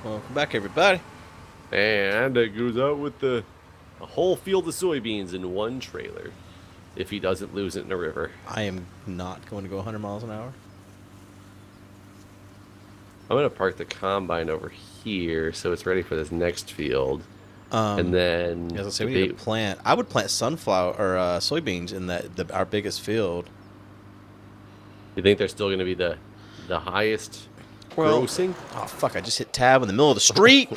Welcome back, everybody. And it goes out with a whole field of soybeans in one trailer if he doesn't lose it in a river. I am not going to go 100 miles an hour. I'm going to park the combine over here so it's ready for this next field. And As then I say, the we need to bait. plant. I would plant sunflower or soybeans in our biggest field. You think they're still going to be the highest Well, grossing? oh fuck! I just hit tab in the middle of the street.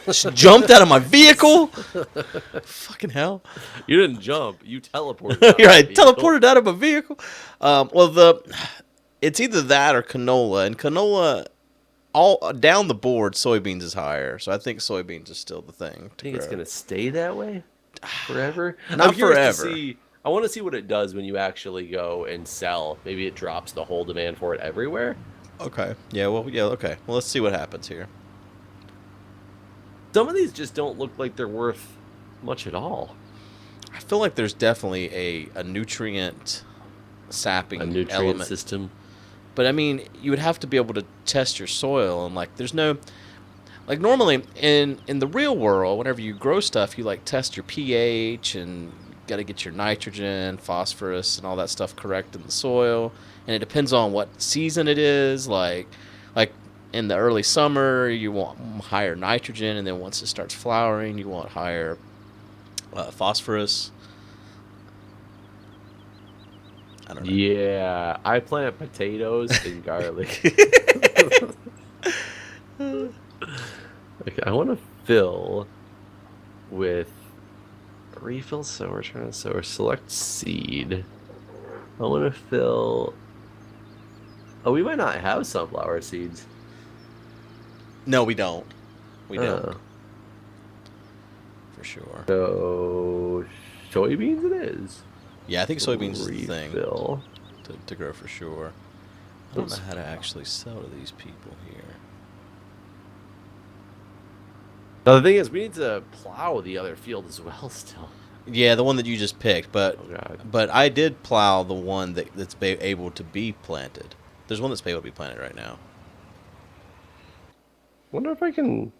Just jumped out of my vehicle. Fucking hell! You didn't jump. You teleported out You're of the right. vehicle. Teleported out of a vehicle. It's either that or canola, and canola all down the board. Soybeans is higher, so I think soybeans is still the thing I to think it's grow. going to stay that way forever. I'm Not curious to forever. see. I want to see what it does when you actually go and sell. Maybe it drops the whole demand for it everywhere. Okay. Yeah. Well. Yeah. Okay. Well, let's see what happens here. Some of these just don't look like they're worth much at all. I feel like there's definitely a nutrient A sapping nutrient element, system. but I mean, you would have to be able to test your soil, and like, there's no like normally in the real world, whenever you grow stuff, you like test your pH and got to get your nitrogen, phosphorus, and all that stuff correct in the soil, and it depends on what season it is. Like in the early summer, you want higher nitrogen, and then once it starts flowering, you want higher phosphorus. I don't know. Yeah, I plant potatoes and garlic. Okay, I want to fill with refill sower, trying to sower, select seed. I want to fill. Oh, we might not have sunflower seeds. No, we don't. We don't, Uh, for sure. so soybeans it is. Yeah, I think soybeans is the thing Refill. to grow for sure. I don't know Those how to actually sell to these people here. Now the thing is, we need to plow the other field as well. Still, Yeah, the one that you just picked, oh god, but I did plow the one that's able to be planted. There's one that's able to be planted right now. wonder if I can.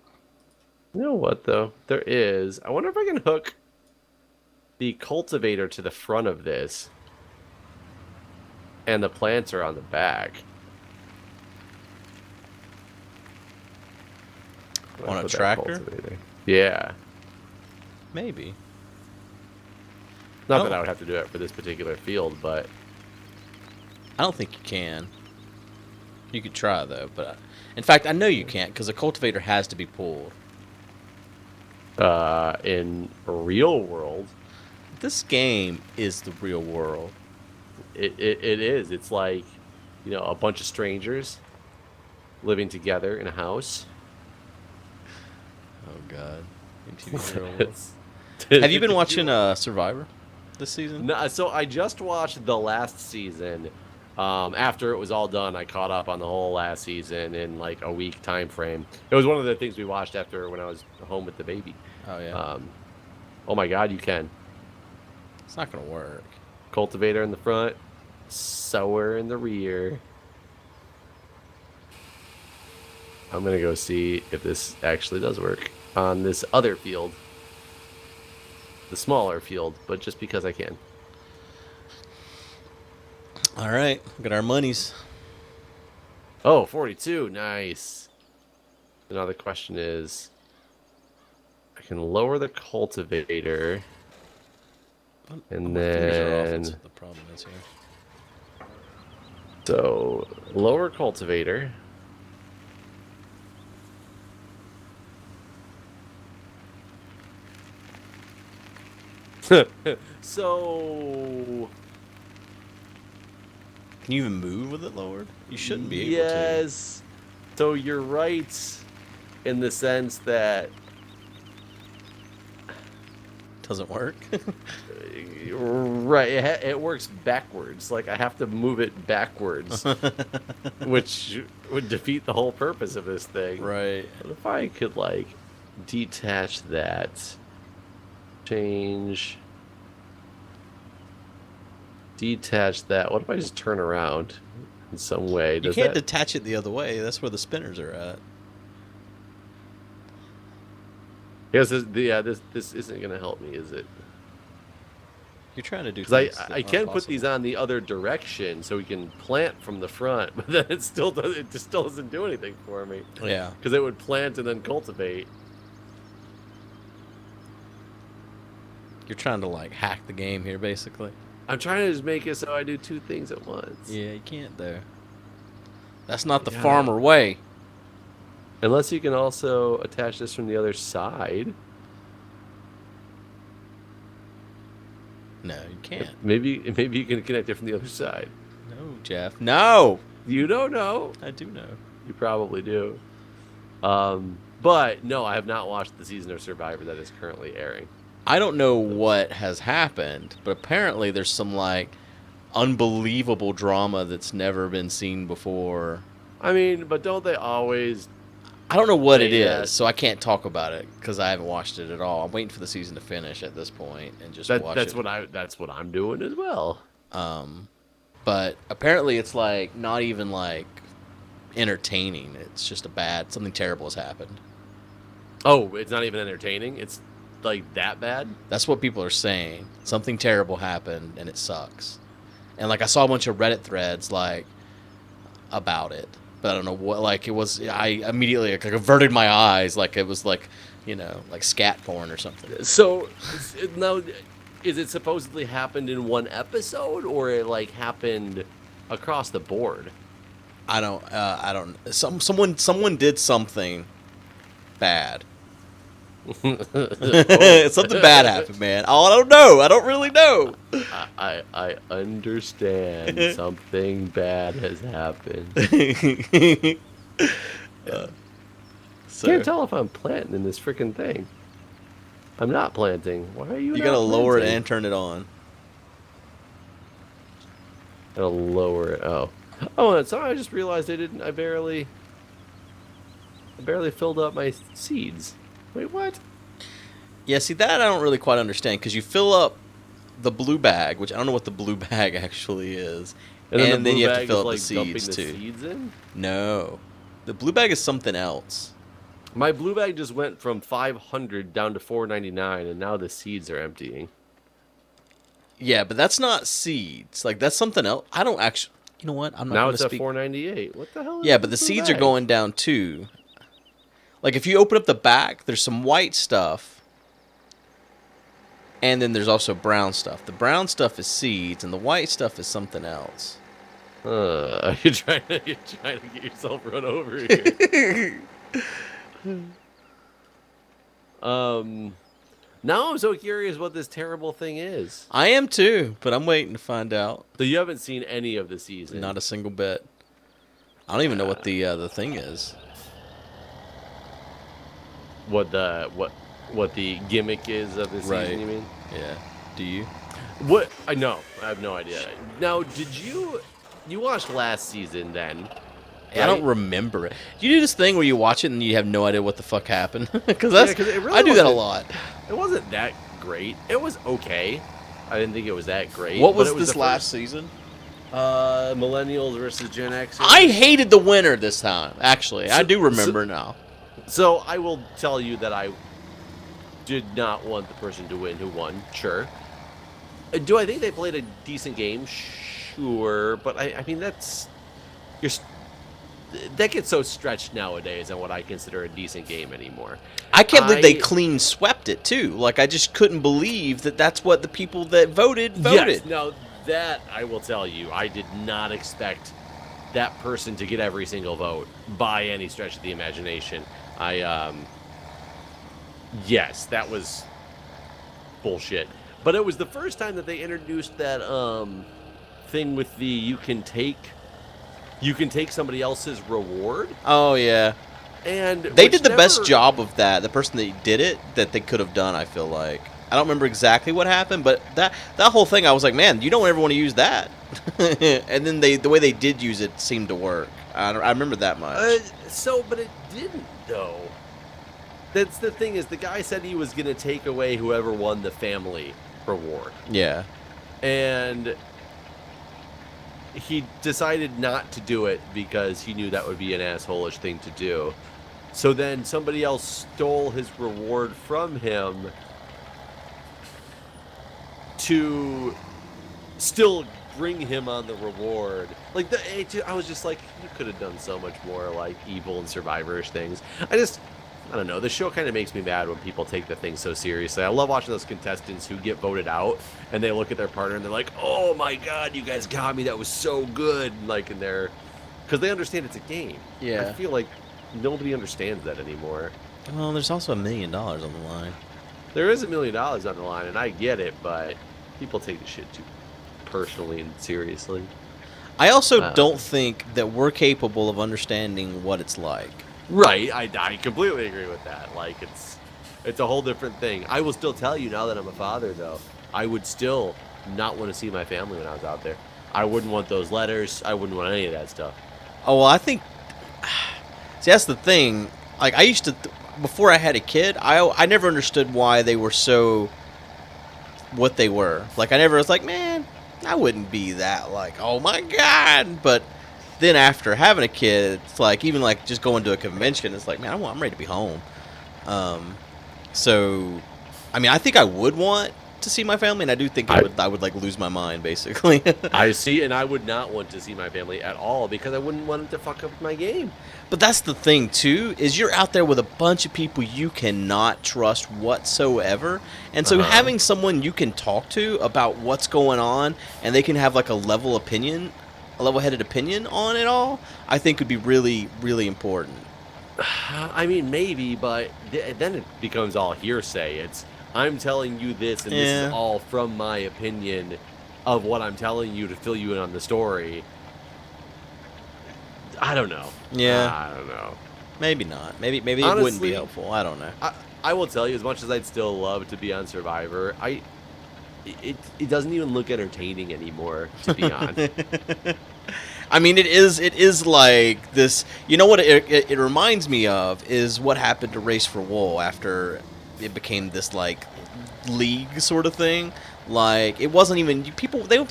You know what though? There is. I wonder if I can hook the cultivator to the front of this, and the plants are on the back. I'm gonna On a put that tractor? cultivator. Yeah, Maybe. not that Oh, I would have to do it for this particular field, but I don't think you can. You could try though, but in fact, I know you can't because a cultivator has to be pulled. in real world, This game is the real world. it is. It's like, a bunch of strangers living together in a house. Oh God, MTV real world. It's- Have you been Did watching Survivor this season? No, so I just watched the last season. After it was all done, I caught up on the whole last season in like a week time frame. It was one of the things we watched after when I was home with the baby. Oh yeah, Um, oh my God, you can. it's not gonna work. Cultivator in the front, sower in the rear. I'm gonna go see if this actually does work on this other field, the smaller field, but just because I can. All right, we got our monies. Oh, 42, nice. So now the question is, I can lower the cultivator, and My fingers are off. That's then what the problem is here. so lower cultivator. So Can you even move with it lowered? You shouldn't be able to. yes, so you're right in the sense that Doesn't work. right, it works backwards. Like I have to move it backwards, which would defeat the whole purpose of this thing. Right. What if I could like detach that, change, detach that? What if I just turn around in some way? You Does can't that? detach it the other way. That's where the spinners are at. Yes, this isn't gonna help me, is it? You're trying to do Because things I that aren't can put these possible. on the other direction so we can plant from the front, but then it still does. It just still doesn't do anything for me. Yeah. Because it would plant and then cultivate. You're trying to like hack the game here, basically. I'm trying to just make it so I do two things at once. Yeah, you can't though. That's not the Yeah. farmer way. Unless you can also attach this from the other side. No, you can't. Maybe you can connect it from the other side. No, Jeff. No. You don't know. I do know. You probably do. But no, I have not watched the season of Survivor that is currently airing. I don't know what has happened, but apparently there's some like unbelievable drama that's never been seen before. I mean, but don't they always? I don't know what it Yeah. is, so I can't talk about it because I haven't watched it at all. I'm waiting for the season to finish at this point and just watch That's it. that's what I'm doing as well. But apparently it's like not even like entertaining. It's just something terrible has happened. Oh, it's not even entertaining. It's like that bad. That's what people are saying. Something terrible happened and it sucks. And like I saw a bunch of Reddit threads like about it, but I don't know what. Like it was, I immediately like averted my eyes, like it was like, you know, like scat porn or something. So now, is it supposedly happened in one episode, or it like happened across the board? I don't. Someone did something bad. Something bad happened, man. Oh, I don't know. I don't really know. I understand something bad has happened. So Can't tell if I'm planting in this freaking thing. I'm not planting. Why are you? you not gotta lower it planting? and turn it on. Gotta lower it. Oh, and sorry. I just realized I didn't. I barely filled up my seeds. Wait, what? Yeah, see that I don't really quite understand because you fill up the blue bag, which I don't know what the blue bag actually is, and then you have to fill up the seeds too. Seeds in? No, the blue bag is something else. My blue bag just went from 500 down to 499, and now the seeds are emptying. Yeah, but that's not seeds. Like that's something else. I don't actually. You know what? I'm not. Now gonna it's speak. at 498. What the hell? Is Yeah, but the this blue seeds are bag? going down too. Like if you open up the back, there's some white stuff. And then there's also brown stuff. The brown stuff is seeds, and the white stuff is something else. You're trying to get yourself run over here. Now I'm so curious what this terrible thing is. I am too, but I'm waiting to find out. So you haven't seen any of the season? Not a single bit. I don't even know what the thing is. What the gimmick is of the season? Right. You mean? Yeah. Do you? What? I know. I have no idea. Now, did you watched last season then? I don't right? remember it. You do this thing where you watch it and you have no idea what the fuck happened? Because Yeah, 'cause it really I do that a wasn't- lot. It wasn't that great. It was okay. I didn't think it was that great. What but was it this the last first- season? Millennials versus Gen X. I hated the winner this time. Actually, I do remember now. So I will tell you that I did not want the person to win who won. Sure. Do I think they played a decent game? Sure, but I mean that gets so stretched nowadays on what I consider a decent game anymore. I can't believe they clean swept it too. Like I just couldn't believe that that's what the people that voted. Yes, now that I will tell you, I did not expect that person to get every single vote by any stretch of the imagination. Yes, that was bullshit. But it was the first time that they introduced that thing with the you can take somebody else's reward. Oh yeah, And they did the best job of that. The person that did it that they could have done. I feel like I don't remember exactly what happened, but that whole thing, I was like, man, you don't ever want to use that. And then the way they did use it seemed to work. I remember that much. But it didn't though. That's the thing is the guy said he was going to take away whoever won the family reward. Yeah. And he decided not to do it because he knew that would be an asshole-ish thing to do. So then somebody else stole his reward from him to still bring him on the reward. Like, I was just like, you could have done so much more, like, evil and survivor-ish things. I don't know, the show kind of makes me mad when people take the thing so seriously. I love watching those contestants who get voted out, and they look at their partner and they're like, oh my god, you guys got me, that was so good. Like, in their... Because they understand it's a game. Yeah. I feel like nobody understands that anymore. Well, there's also $1 million on the line. There is $1 million on the line, and I get it, but people take the shit too personally and seriously. I also don't think that we're capable of understanding what it's like. Right, I completely agree with that. Like, it's a whole different thing. I will still tell you, now that I'm a father, though, I would still not want to see my family when I was out there. I wouldn't want those letters. I wouldn't want any of that stuff. Oh, well, I think... See, that's the thing. Like, I used to... Before I had a kid, I never understood why they were so... what they were. Like, I never was like, man, I wouldn't be that, like, oh my god. But then after having a kid, it's like, even like just going to a convention, it's like, man, I'm ready to be home. So, I mean, I think I would want to see my family, and I do think I would like lose my mind, basically. I see, and I would not want to see my family at all because I wouldn't want them to fuck up my game. But that's the thing, too, is you're out there with a bunch of people you cannot trust whatsoever. And so having someone you can talk to about what's going on, and they can have like a level-headed opinion on it all, I think would be really, really important. I mean, maybe, but then it becomes all hearsay. It's, I'm telling you this, and this is all from my opinion of what I'm telling you to fill you in on the story. I don't know. Yeah. I don't know. Maybe not. Maybe honestly, it wouldn't be helpful. I don't know. I will tell you, as much as I'd still love to be on Survivor, it doesn't even look entertaining anymore, to be honest. I mean, it is like this. You know what it reminds me of is what happened to Race for Wool after it became this like league sort of thing. Like, it wasn't even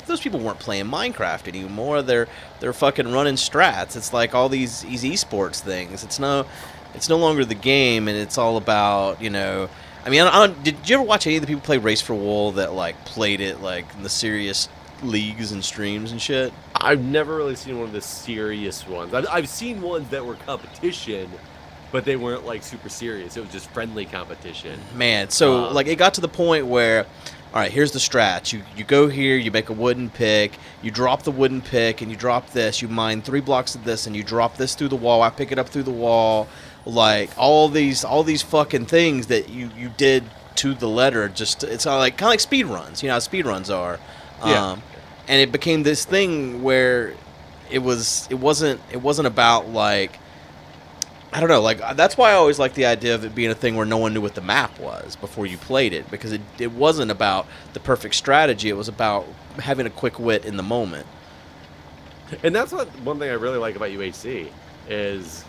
those people weren't playing Minecraft anymore. They're fucking running strats. It's like all these esports things. It's no longer the game, and it's all about, you know. I mean, did you ever watch any of the people play Race for Wool that like played it like in the serious leagues and streams and shit? I've never really seen one of the serious ones. I've seen ones that were competition, but they weren't like super serious. It was just friendly competition. Man, so like it got to the point where, all right, here's the strats. You go here, you make a wooden pick, you drop the wooden pick, and you drop this. You mine 3 blocks of this, and you drop this through the wall. I pick it up through the wall. Like all these fucking things that you did to the letter. Just it's like kind of like speed runs. You know how speed runs are. Yeah. And it became this thing where it wasn't about like, I don't know, like that's why I always liked the idea of it being a thing where no one knew what the map was before you played it, because it wasn't about the perfect strategy. It was about having a quick wit in the moment. And that's one thing I really like about UHC is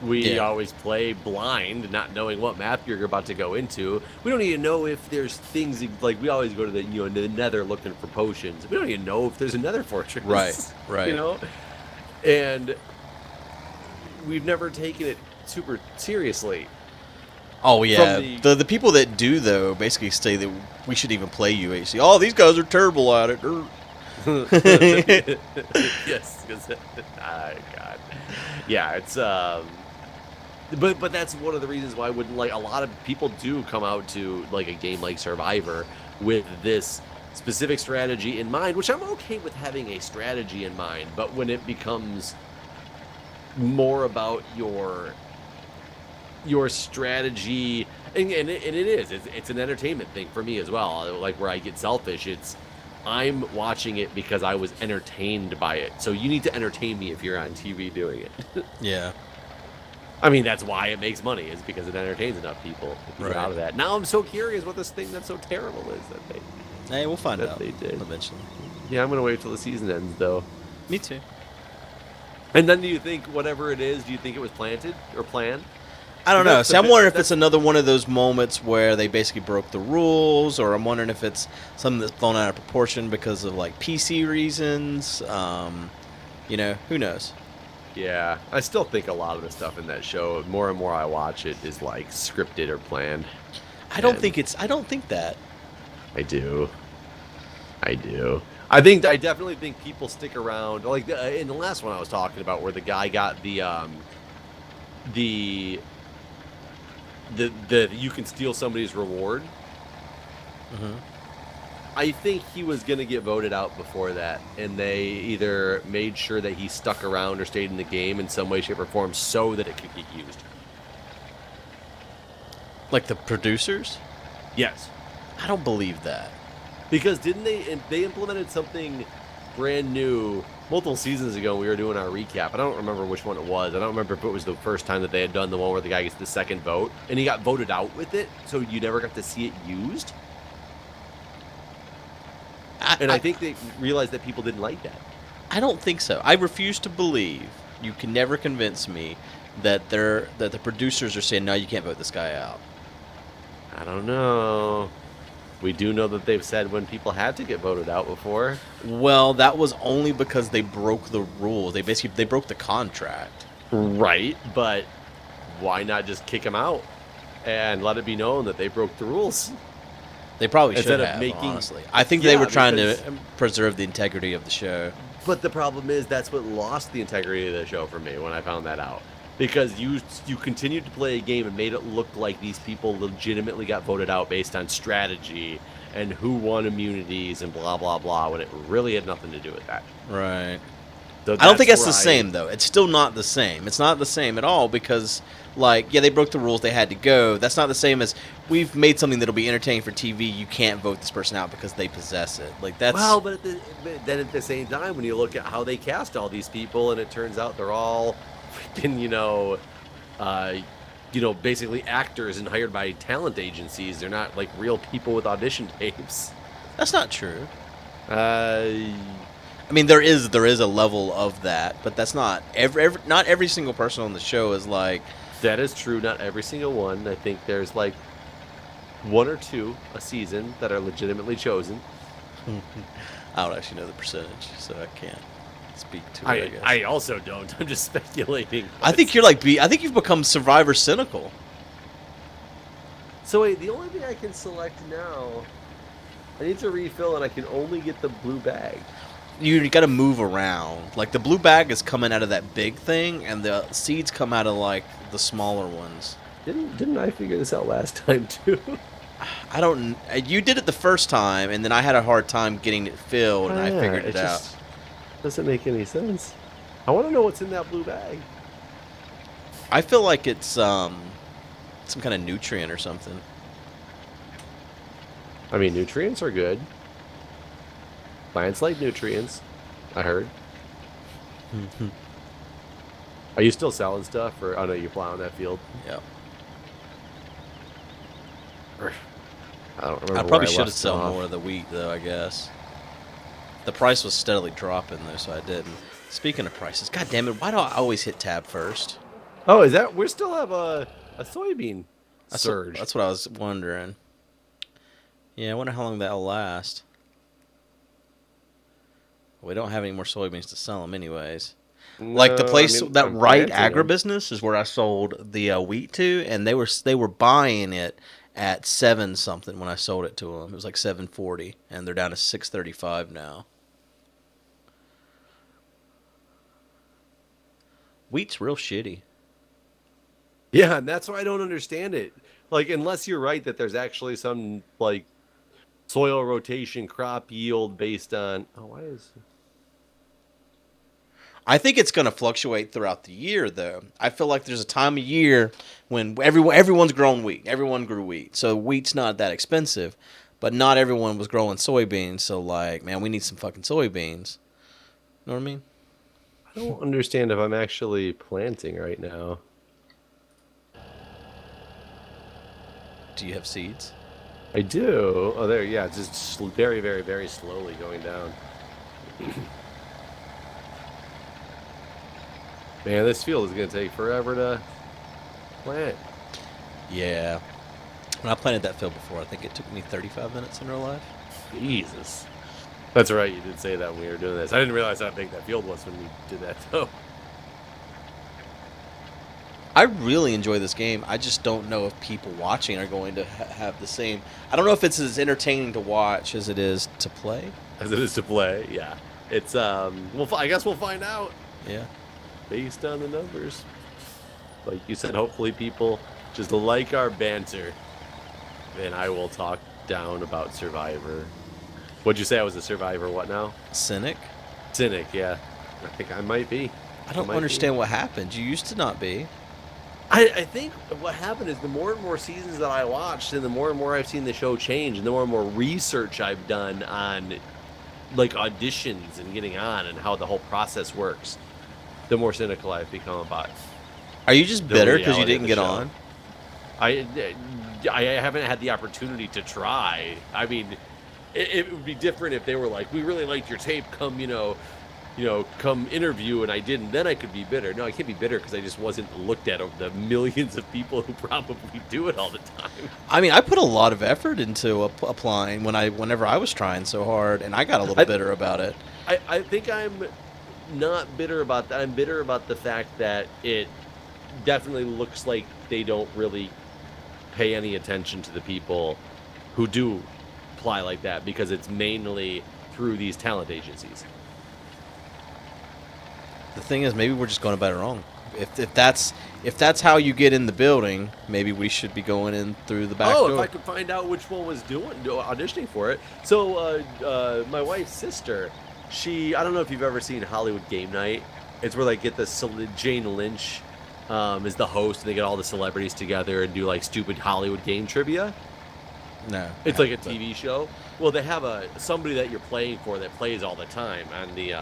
we always play blind, not knowing what map you're about to go into. We don't even know if there's things like we always go to the the Nether looking for potions. We don't even know if there's a Nether fortress. Right. You know, and we've never taken it super seriously. Oh yeah, the people that do though basically say that we should even play UHC. Oh, these guys are terrible at it. Yes, because God, yeah, it's but that's one of the reasons why I wouldn't like. A lot of people do come out to like a game like Survivor with this specific strategy in mind, which I'm okay with having a strategy in mind, but when it becomes more about your strategy, and it's an entertainment thing for me as well. Like where I get selfish, I'm watching it because I was entertained by it. So you need to entertain me if you're on TV doing it. Yeah. I mean, that's why it makes money, is because it entertains enough people to get out of that. Now I'm so curious what this thing that's so terrible is that they... Hey, we'll find that out they did eventually. Yeah, I'm going to wait till the season ends, though. Me too. And then do you think whatever it is, do you think it was planted or planned? I don't know. See, I'm wondering if it's another one of those moments where they basically broke the rules, or I'm wondering if it's something that's blown out of proportion because of like PC reasons. You know, who knows? Yeah, I still think a lot of the stuff in that show, more and more I watch it, is like scripted or planned. And I don't think that. I do. I do. I definitely think people stick around. Like in the last one I was talking about, where the guy got the the you can steal somebody's reward. Hmm. I think he was gonna get voted out before that, and they either made sure that he stuck around or stayed in the game in some way, shape, or form, so that it could get used. Like the producers? Yes. I don't believe that. Because didn't they implemented something brand new multiple seasons ago when we were doing our recap. I don't remember which one it was. I don't remember if it was the first time that they had done the one where the guy gets the second vote and he got voted out with it, so you never got to see it used. I think they realized that people didn't like that. I don't think so. I refuse to believe. You can never convince me that the producers are saying, no, you can't vote this guy out. I don't know. We do know that they've said when people had to get voted out before. Well, that was only because they broke the rules. They broke the contract. Right, but why not just kick them out and let it be known that they broke the rules? They probably Instead should of have, making- honestly. I think Yeah, they were trying because- to preserve the integrity of the show. But the problem is that's what lost the integrity of the show for me when I found that out. Because you continued to play a game and made it look like these people legitimately got voted out based on strategy and who won immunities and blah, blah, blah, when it really had nothing to do with that. Right. So I don't think that's the where same, though. It's still not the same. It's not the same at all because, like, yeah, they broke the rules. They had to go. That's not the same as we've made something that'll be entertaining for TV. You can't vote this person out because they possess it. Like, that's... Well, but then at the same time, when you look at how they cast all these people and it turns out they're all freaking, basically actors and hired by talent agencies. They're not, like, real people with audition tapes. That's not true. Uh... I mean, there is a level of that, but that's not not every single person on the show is like. That is true. Not every single one. I think there's like one or two a season that are legitimately chosen. I don't actually know the percentage, so I can't speak to it. I guess. I also don't. I'm just speculating. I think you're like I think you've become Survivor cynical. So wait, the only thing I can select now, I need to refill, and I can only get the blue bag. You got to move around. Like the blue bag is coming out of that big thing, and the seeds come out of like the smaller ones. Didn't I figure this out last time too? I don't. You did it the first time, and then I had a hard time getting it filled, and I figured it out. Doesn't make any sense. I want to know what's in that blue bag. I feel like it's some kind of nutrient or something. I mean, nutrients are good. Plants like nutrients, I heard. Are you still selling stuff, or oh no, you're plowing that field? Yeah. I don't remember. I probably should have sold more of the wheat, though. I guess the price was steadily dropping, though, so I didn't. Speaking of prices, god damn it, why do I always hit tab first? Oh, is that we still have a soybean surge? That's what I was wondering. Yeah, I wonder how long that'll last. We don't have any more soybeans to sell them, anyways. No, Like the place that I'm Right planting them. Agribusiness is where I sold the wheat to, and they were buying it at 7 something when I sold it to them. It was like 7.40, and they're down to 6.35 now. Wheat's real shitty. Yeah, and that's why I don't understand it. Like, unless you're right that there's actually some like soil rotation, crop yield based on. Oh, why is? I think it's going to fluctuate throughout the year, though. I feel like there's a time of year when everyone's growing wheat. Everyone grew wheat. So wheat's not that expensive, but not everyone was growing soybeans. So, like, man, we need some fucking soybeans. You know what I mean? I don't understand if I'm actually planting right now. Do you have seeds? I do. Oh, there. Yeah, it's just very, very, very slowly going down. Man, this field is going to take forever to plant. Yeah. When I planted that field before, I think it took me 35 minutes in real life. Jesus. That's right, you did say that when we were doing this. I didn't realize how big that field was when we did that, though. I really enjoy this game. I just don't know if people watching are going to have the same. I don't know if it's as entertaining to watch as it is to play. As it is to play, yeah. It's I guess we'll find out Yeah. based on the numbers. Like you said, hopefully people just like our banter. Then I will talk down about Survivor. What'd you say? I was a Survivor? What now? Cynic? Cynic, yeah. I think I might be. I don't understand what happened. You used to not be. I think what happened is the more and more seasons that I watched, and the more and more I've seen the show change, and the more and more research I've done on like auditions and getting on and how the whole process works, the more cynical I've become about it. Are you just bitter because you didn't get on? I haven't had the opportunity to try. I mean, it would be different if they were like, we really liked your tape, come come interview, and I didn't. Then I could be bitter. No, I can't be bitter because I just wasn't looked at of the millions of people who probably do it all the time. I mean, I put a lot of effort into applying whenever I was trying so hard, and I got a little bitter about it. I think I'm not bitter about that. I'm bitter about the fact that it definitely looks like they don't really pay any attention to the people who do apply like that, because it's mainly through these talent agencies. The thing is, maybe we're just going about it wrong. If that's how you get in the building, maybe we should be going in through the back door. If I could find out which one was auditioning for it. So my wife's sister, I don't know if you've ever seen Hollywood Game Night. It's where they get Jane Lynch is the host, and they get all the celebrities together and do like stupid Hollywood game trivia. No, it's like a TV show. Well, they have somebody that you're playing for that plays all the time on the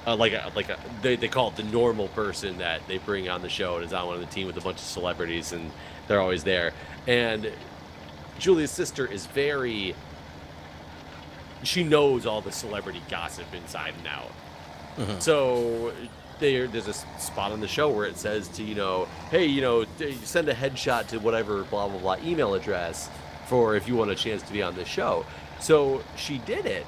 they call it the normal person that they bring on the show, and is on one of the team with a bunch of celebrities, and they're always there. And Julia's sister is she knows all the celebrity gossip inside and out. Mm-hmm. So there's a spot on the show where it says to, hey, send a headshot to whatever blah blah blah email address for if you want a chance to be on the show. So she did it.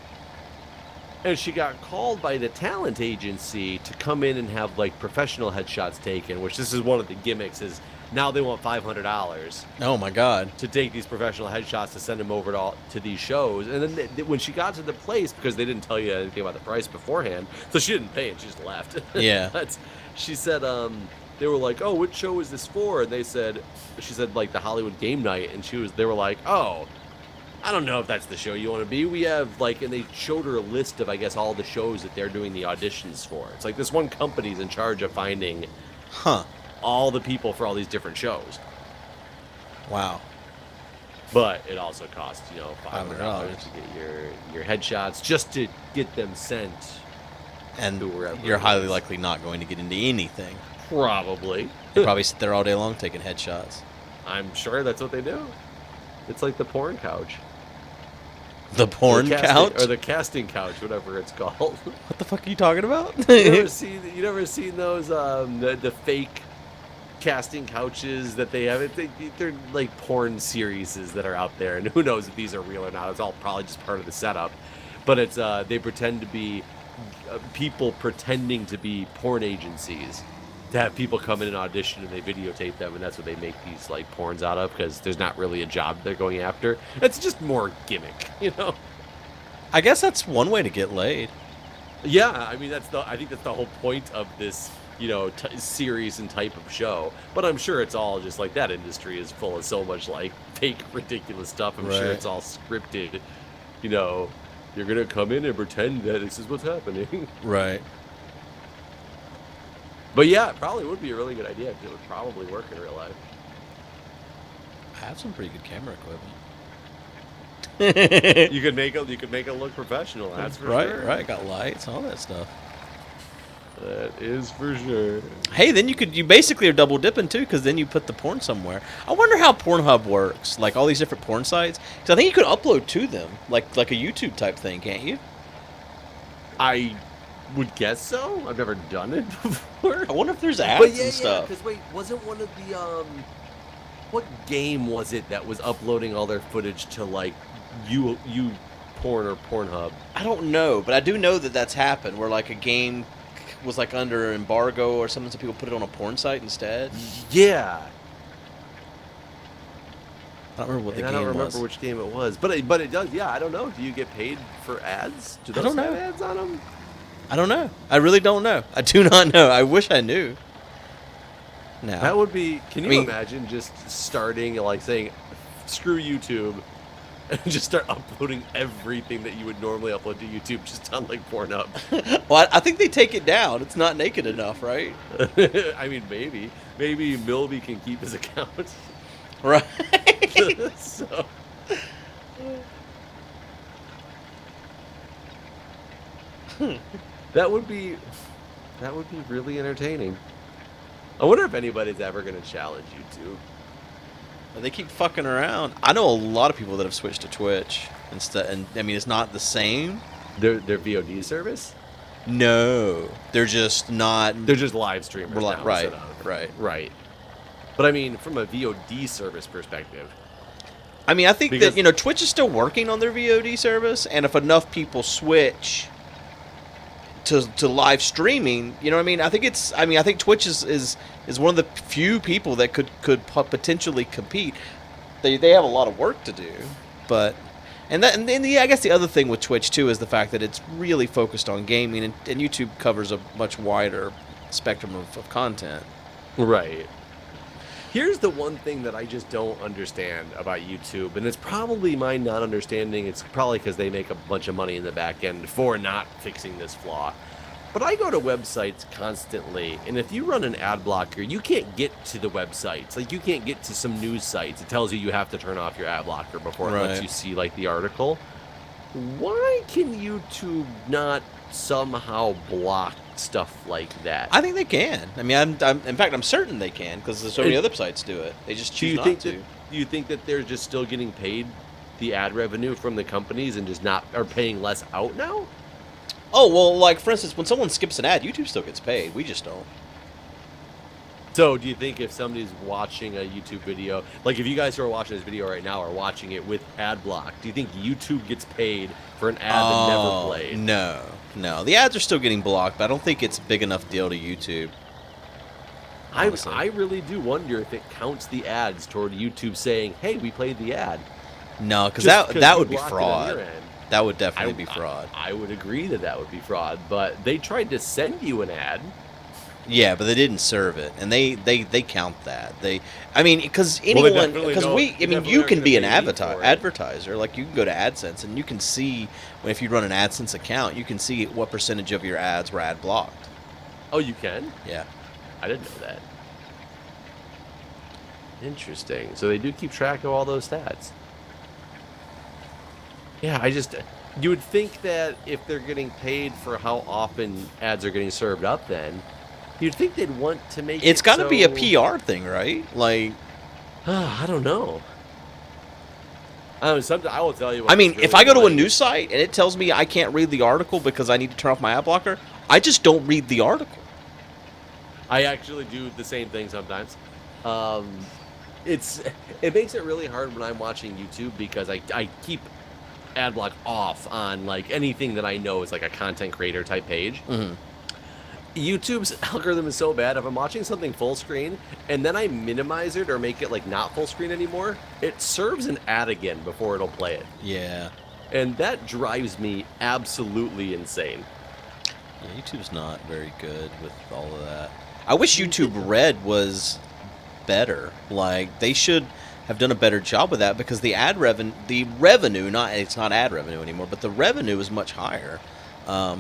And she got called by the talent agency to come in and have like professional headshots taken, which this is one of the gimmicks, is now they want $500. Oh my God! To take these professional headshots to send them over to these shows. And then when she got to the place, because they didn't tell you anything about the price beforehand, so she didn't pay and she just left. Yeah. She said they were like, oh, which show is this for? And she said like the Hollywood Game Night, and they were like, oh, I don't know if that's the show you want to be. We have and they showed her a list of, I guess, all the shows that they're doing the auditions for. It's like this one company's in charge of finding all the people for all these different shows. Wow. But it also costs, $500 to get your headshots just to get them sent. And you're highly likely not going to get into anything. Probably. They probably sit there all day long taking headshots. I'm sure that's what they do. It's like the porn couch. The porn couch? Or the casting couch, whatever it's called. What the fuck are you talking about? You never seen those the fake casting couches that they have? They're like porn series that are out there, and who knows if these are real or not. It's all probably just part of the setup. But it's they pretend to be people pretending to be porn agencies, to have people come in and audition, and they videotape them, and that's what they make these like porns out of, because there's not really a job they're going after. It's just more gimmick, I guess that's one way to get laid. Yeah, I mean I think that's the whole point of this, series and type of show. But I'm sure it's all just like that industry is full of so much like fake, ridiculous stuff. I'm sure it's all scripted. You're gonna come in and pretend that this is what's happening. Right. But yeah, it probably would be a really good idea. It would probably work in real life. I have some pretty good camera equipment. You could make it look professional. That's for sure. Right. Got lights, all that stuff. That is for sure. Hey, then you basically are double dipping too, because then you put the porn somewhere. I wonder how Pornhub works, like all these different porn sites. Because I think you could upload to them, like a YouTube type thing, can't you? I would guess so. I've never done it before. I wonder if there's ads and stuff. Because wait, wasn't one of the what game was it that was uploading all their footage to like you porn or Pornhub? I don't know, but I do know that that's happened, where like a game was like under embargo or something, so people put it on a porn site instead. Yeah. I don't remember what the I game don't remember was. which game it was, but it does. Yeah, I don't know. Do you get paid for ads? Do those don't know. have ads on them? I don't know. I really don't know. I do not know. I wish I knew. No. That would be. Can you imagine just starting like saying, "Screw YouTube," and just start uploading everything that you would normally upload to YouTube just on like Pornhub? Well, I think they take it down. It's not naked enough, right? I mean, maybe Milby can keep his account. Right. So. That would be really entertaining. I wonder if anybody's ever going to challenge YouTube. They keep fucking around. I know a lot of people that have switched to Twitch instead, and I mean it's not the same. Their VOD service? No, they're just not. They're just live streamers. Now, Right. But I mean, from a VOD service perspective. I mean, I think that Twitch is still working on their VOD service, and if enough people switch to live streaming, you know what I mean? I think Twitch is one of the few people that could potentially compete. They have a lot of work to do, but I guess the other thing with Twitch too is the fact that it's really focused on gaming, and YouTube covers a much wider spectrum of content. Right. Here's the one thing that I just don't understand about YouTube, and it's probably my not understanding. It's probably because they make a bunch of money in the back end for not fixing this flaw. But I go to websites constantly, and if you run an ad blocker, you can't get to the websites. Like, you can't get to some news sites. It tells you have to turn off your ad blocker before it lets you see, like, the article. Why can YouTube not somehow block stuff like that? I think they can. I mean, in fact, I'm certain they can, because so many other sites do it. They just choose not to. Do you think that they're just still getting paid the ad revenue from the companies and just are paying less out now? Oh, well, like, for instance, when someone skips an ad, YouTube still gets paid. We just don't. So, do you think if somebody's watching a YouTube video, like if you guys who are watching this video right now are watching it with ad block, do you think YouTube gets paid for an ad that never played? No. The ads are still getting blocked, but I don't think it's a big enough deal to YouTube. I really do wonder if it counts the ads toward YouTube saying, hey, we played the ad. No, because that would be fraud. That would definitely be fraud. I would agree that would be fraud, but they tried to send you an ad. Yeah, but they didn't serve it, and they count that. Because you can be an advertiser. Like, you can go to AdSense, and you can see if you run an AdSense account, you can see what percentage of your ads were ad blocked. Oh, you can? Yeah, I didn't know that. Interesting. So they do keep track of all those stats. Yeah, you would think that if they're getting paid for how often ads are getting served up, then you'd think they'd want to make it's got to be a PR thing, right? Like, I don't know. I will tell you. If I go to a news site and it tells me I can't read the article because I need to turn off my ad blocker, I just don't read the article. I actually do the same thing sometimes. It makes it really hard when I'm watching YouTube because I keep ad block off on like anything that I know is like a content creator type page. Mm-hmm. YouTube's algorithm is so bad. If I'm watching something full screen and then I minimize it or make it like not full screen anymore, it serves an ad again before it'll play it. Yeah. And that drives me absolutely insane. Yeah, YouTube's not very good with all of that. I wish YouTube Red was better. Like, they should have done a better job with that because the revenue, it's not ad revenue anymore, but the revenue is much higher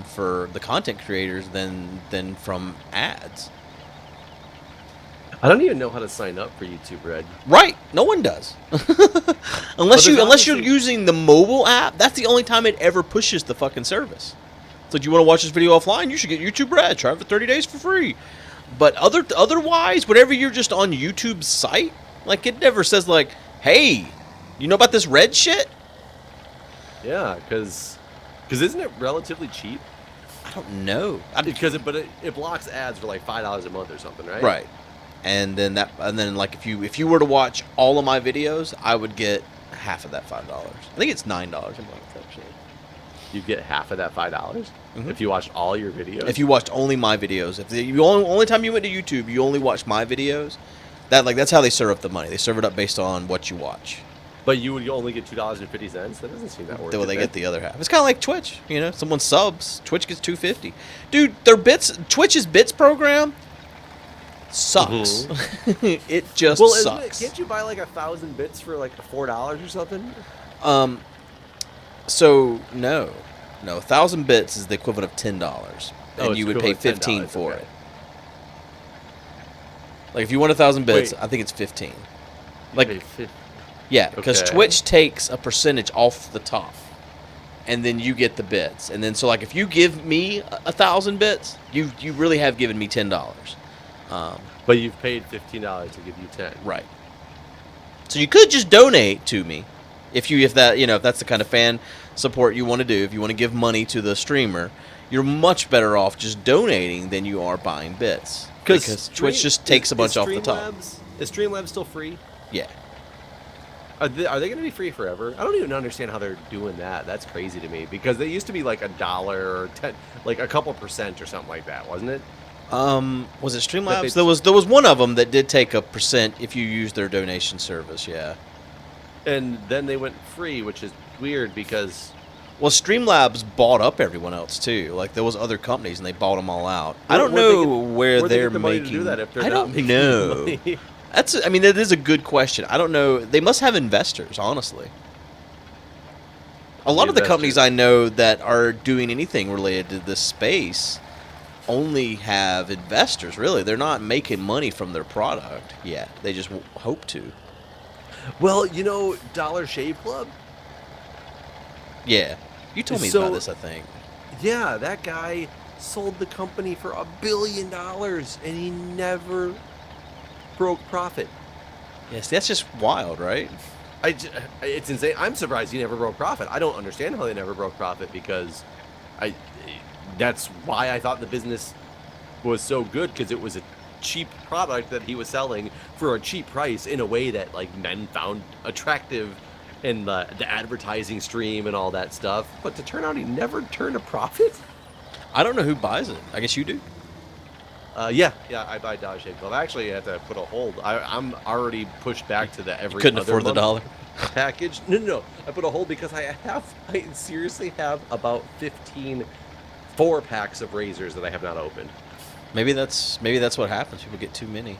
for the content creators than from ads. I don't even know how to sign up for YouTube Red. Right, no one does. unless you're using the mobile app. That's the only time it ever pushes the fucking service. So, do you want to watch this video offline? You should get YouTube Red. Try it for 30 days for free. But otherwise, whenever you're just on YouTube's site, like, it never says, like, hey, you know about this Red shit? Yeah, because isn't it relatively cheap? I don't know. It blocks ads for like $5 a month or something, right? Right. And then like if you were to watch all of my videos, I would get half of that $5. I think it's $9 a month actually. you get half of that $5 Mhm. if you watched all your videos. If you watched only my videos, if you only time you went to YouTube, you only watched my videos. That's how they serve up the money. They serve it up based on what you watch. But you would only get $2.50. That doesn't seem that worth it. Well, they get the other half. It's kind of like Twitch. You know, someone subs, Twitch gets $2.50. Dude, Twitch's bits program sucks. It just sucks. Can't you buy like 1,000 bits for like $4 or something? So no, 1,000 bits is the equivalent of $10, and you would pay $15 for it. Like if you want 1,000 bits, I think it's 15. Like, yeah, because Twitch takes a percentage off the top, and then you get the bits. And then so like if you give me 1,000 bits, you really have given me $10. But you've paid $15 to give you 10. Right. So you could just donate to me, if that's the kind of fan support you want to do. If you want to give money to the streamer, you're much better off just donating than you are buying bits. Because Twitch just takes a bunch off the top. Is Streamlabs still free? Yeah. Are they going to be free forever? I don't even understand how they're doing that. That's crazy to me because they used to be like $1 or 10, like a couple percent or something like that, wasn't it? Was it Streamlabs? There was one of them that did take a percent if you used their donation service. Yeah. And then they went free, which is weird because... Well, Streamlabs bought up everyone else, too. Like, there was other companies, and they bought them all out. I don't know where they're making... to do that if they're I not don't making know. money. That is a good question. I don't know. They must have investors, honestly. A lot of the companies I know that are doing anything related to this space only have investors, really. They're not making money from their product yet. They just hope to. Well, Dollar Shave Club? Yeah. You told me about this, I think. Yeah, that guy sold the company for $1 billion, and he never broke profit. Yes, that's just wild, right? It's insane. I'm surprised he never broke profit. I don't understand how they never broke profit because that's why I thought the business was so good, because it was a cheap product that he was selling for a cheap price in a way that like men found attractive in the advertising stream and all that stuff. But to turn out he never turned a profit? I don't know who buys it. I guess you do. Yeah, I buy Dollar Shave Club. I actually had to put a hold. I'm already pushed back to the every couldn't other afford the dollar package. No. I put a hold because I seriously have about 15 4-packs of razors that I have not opened. Maybe that's what happens. People get too many.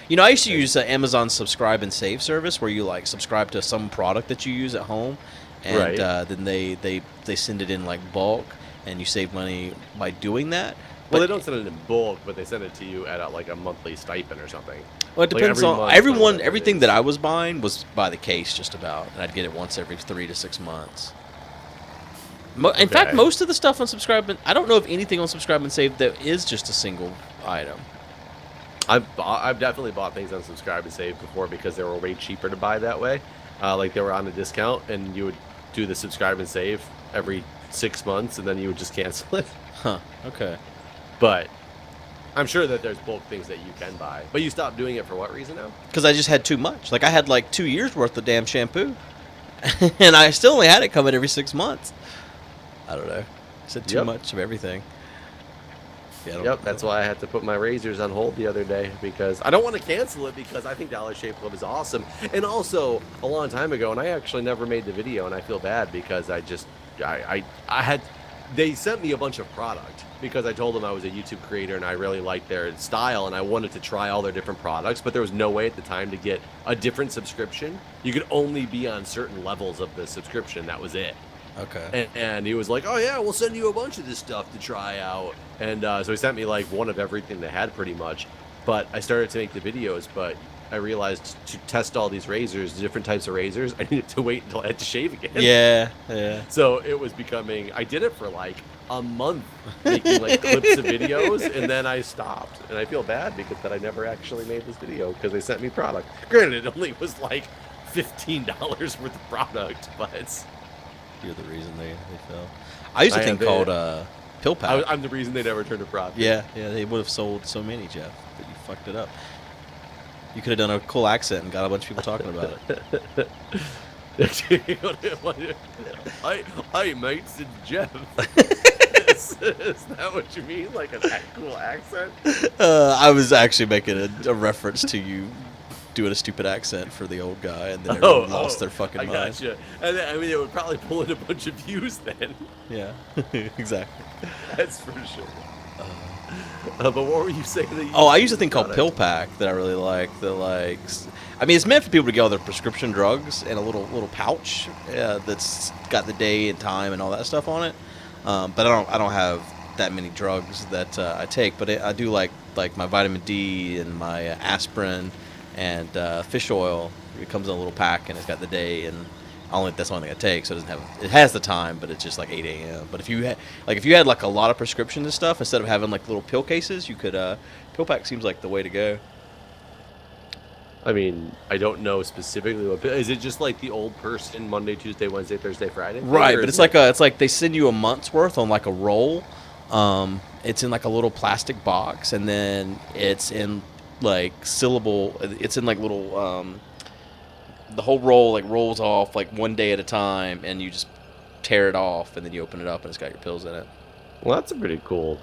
I used to use Amazon subscribe and save service where you like subscribe to some product that you use at home, and then they send it in like bulk, and you save money by doing that. Well, they don't send it in bulk, but they send it to you at like a monthly stipend or something. Well, it depends on everything that I was buying was by the case just about, and I'd get it once every 3 to 6 months. In fact, most of the stuff on Subscribe and... I don't know if anything on Subscribe and Save that is just a single item. I've definitely bought things on Subscribe and Save before because they were way cheaper to buy that way. Like they were on a discount, and you would do the Subscribe and Save every 6 months, and then you would just cancel it. Huh, okay. But I'm sure that there's bulk things that you can buy. But you stopped doing it for what reason now? Because I just had too much. Like, I had like 2 years worth of damn shampoo. And I still only had it coming every 6 months. I don't know. I said too much of everything. Yeah, that's why I had to put my razors on hold the other day, because I don't want to cancel it, because I think Dollar Shave Club is awesome. And also, a long time ago, and I actually never made the video, and I feel bad because they sent me a bunch of product because I told them I was a YouTube creator and I really liked their style and I wanted to try all their different products, but there was no way at the time to get a different subscription. You could only be on certain levels of the subscription. That was it. Okay. And he was like, oh yeah, we'll send you a bunch of this stuff to try out. And so he sent me like one of everything they had pretty much. But I started to make the videos, but I realized to test all these razors, the different types of razors, I needed to wait until I had to shave again. Yeah. So it was becoming, I did it for like a month, making like clips of videos, and then I stopped. And I feel bad because that I never actually made this video because they sent me product. Granted, it only was like $15 worth of product, but... You're the reason they fell. I used a thing called Pill Pack. I'm the reason they never turned a profit. Yeah, they would have sold so many, Jeff, but you fucked it up. You could have done a cool accent and got a bunch of people talking about it. Hi, mates, it's Jeff. Is that what you mean? Like an cool accent? I was actually making a reference to you doing a stupid accent for the old guy, and then Oh, everyone lost their fucking I mind. gotcha. And then, I mean, it would probably pull in a bunch of views then. Yeah, exactly. That's for sure. But what were you saying that you Oh, I use a thing called product? Pill Pack that I really like. I mean, it's meant for people to get all their prescription drugs in a little pouch that's got the day and time and all that stuff on it. But I don't have that many drugs that I take. But I do like my vitamin D and my aspirin and fish oil. It comes in a little pack and it's got the day and that's the only thing I take. So it has the time, but it's just like 8 a.m. But if you had like a lot of prescriptions and stuff, instead of having like little pill cases, you could Pill Pack seems like the way to go. I mean, I don't know specifically what. Is it just like the old person Monday, Tuesday, Wednesday, Thursday, Friday? Right, but it's like they send you a month's worth on like a roll. It's in like a little plastic box, and then it's in like syllable. It's in like little. The whole roll like rolls off like one day at a time, and you just tear it off, and then you open it up, and it's got your pills in it. Well, that's a pretty cool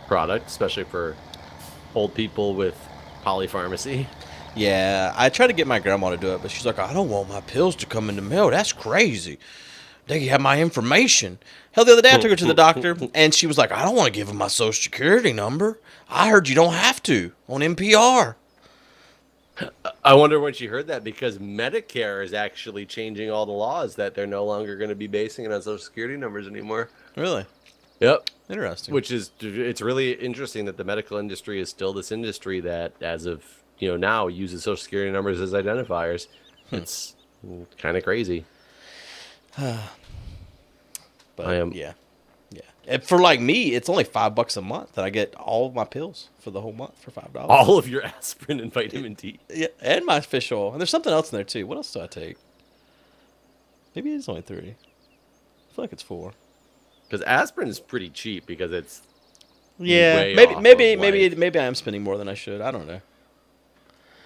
product, especially for old people with polypharmacy. Yeah, I tried to get my grandma to do it, but she's like, I don't want my pills to come in the mail. That's crazy. They have my information. Hell, the other day I took her to the doctor, and she was like, I don't want to give him my social security number. I heard you don't have to on NPR. I wonder when she heard that because Medicare is actually changing all the laws that they're no longer going to be basing it on social security numbers anymore. Really? Yep. Interesting. It's really interesting that the medical industry is still this industry that, as of now, uses social security numbers as identifiers. It's kind of crazy. But yeah. And for like me, it's only $5 a month that I get all of my pills for the whole month for $5. All of your aspirin and vitamin D. Yeah, and my fish oil. And there's something else in there too. What else do I take? Maybe it's only 3. I feel like it's 4. Because aspirin is pretty cheap because it's maybe I am spending more than I should. I don't know.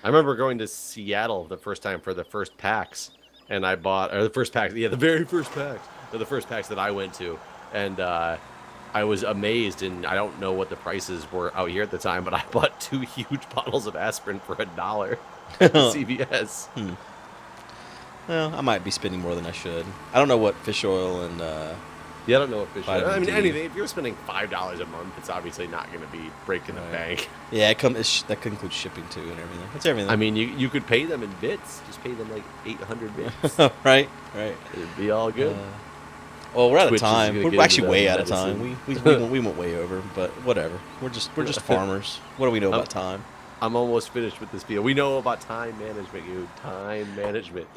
I remember going to Seattle the first time for the first PAX, and I bought the first PAX, the very first PAX, or the first PAX that I went to, and I was amazed, and I don't know what the prices were out here at the time, but I bought 2 huge bottles of aspirin for $1 at CVS. Well, I might be spending more than I should. I don't know what fish oil and Yeah, I don't know what fish. I mean, D. anything. If you're spending $5 a month, it's obviously not going to be breaking the bank. Yeah, that could include shipping too and everything. That's everything. I mean, you could pay them in bits. Just pay them like 800 bits. right. It'd be all good. Well, we're out Twitch of time. is We're gonna actually get way into out of that time. We went way over, but whatever. We're just farmers. What do we know about time? I'm almost finished with this video. We know about time management, you. Time management.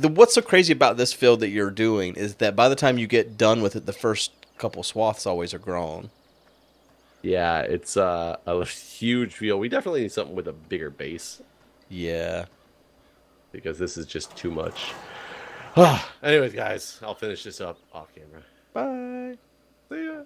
What's so crazy about this field that you're doing is that by the time you get done with it, the first couple swaths always are grown. Yeah, it's a huge field. We definitely need something with a bigger base. Yeah. Because this is just too much. Anyways, guys, I'll finish this up off camera. Bye. See ya.